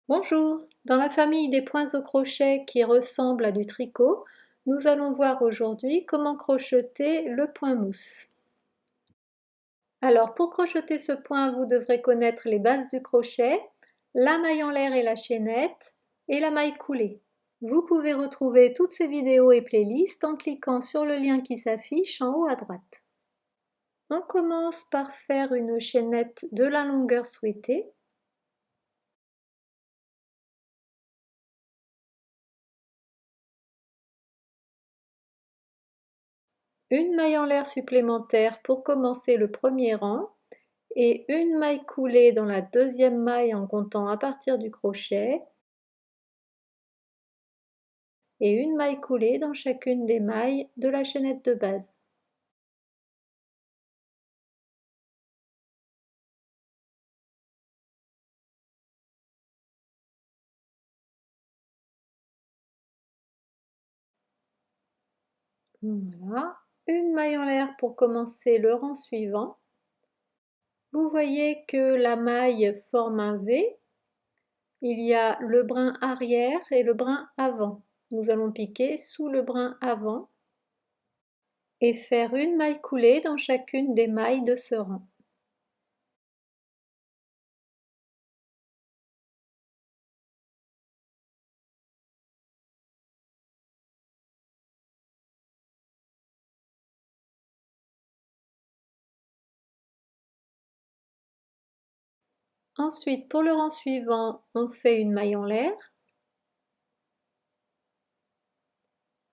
Bonjour, dans la famille des points au crochet qui ressemblent à du tricot, nous allons voir aujourd'hui comment crocheter le point mousse. Alors pour crocheter ce point, vous devrez connaître les bases du crochet, la maille en l'air et la chaînette, et la maille coulée. Vous pouvez retrouver toutes ces vidéos et playlists en cliquant sur le lien qui s'affiche en haut à droite. On commence par faire une chaînette de la longueur souhaitée. Une maille en l'air supplémentaire pour commencer le premier rang et une maille coulée dans la deuxième maille en comptant à partir du crochet et une maille coulée dans chacune des mailles de la chaînette de base. Voilà, une maille en l'air pour commencer le rang suivant. Vous voyez que la maille forme un V. Il y a le brin arrière et le brin avant. Nous allons piquer sous le brin avant et faire une maille coulée dans chacune des mailles de ce rang. Ensuite, pour le rang suivant, on fait une maille en l'air.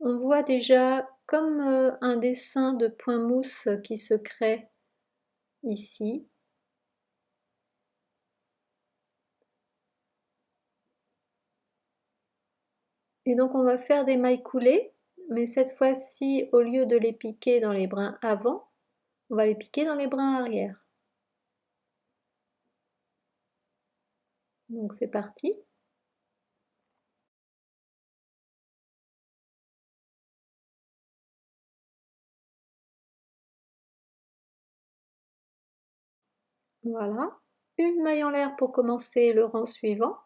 On voit déjà comme un dessin de point mousse qui se crée ici. Et donc on va faire des mailles coulées, mais cette fois-ci, au lieu de les piquer dans les brins avant, on va les piquer dans les brins arrière. Donc c'est parti. Voilà. Une maille en l'air pour commencer le rang suivant.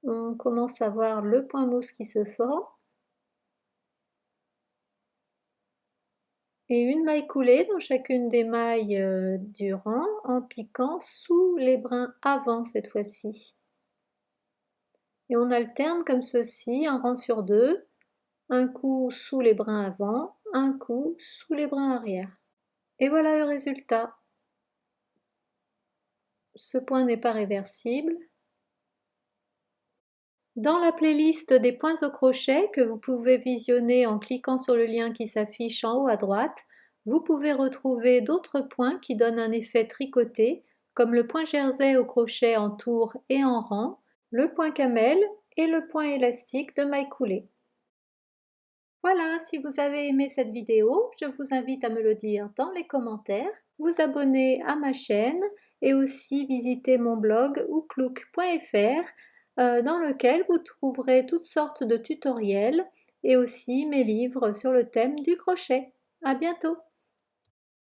On commence à voir le point mousse qui se forme. Et une maille coulée dans chacune des mailles du rang en piquant sous les brins avant cette fois-ci. Et on alterne comme ceci, un rang sur deux, un coup sous les brins avant, un coup sous les brins arrière. Et voilà le résultat. Ce point n'est pas réversible. Dans la playlist des points au crochet que vous pouvez visionner en cliquant sur le lien qui s'affiche en haut à droite, vous pouvez retrouver d'autres points qui donnent un effet tricoté, comme le point jersey au crochet en tour et en rang, le point camel et le point élastique de maille coulée. Voilà, si vous avez aimé cette vidéo, je vous invite à me le dire dans les commentaires, vous abonner à ma chaîne et aussi visiter mon blog ouklouk.fr dans lequel vous trouverez toutes sortes de tutoriels et aussi mes livres sur le thème du crochet. À bientôt!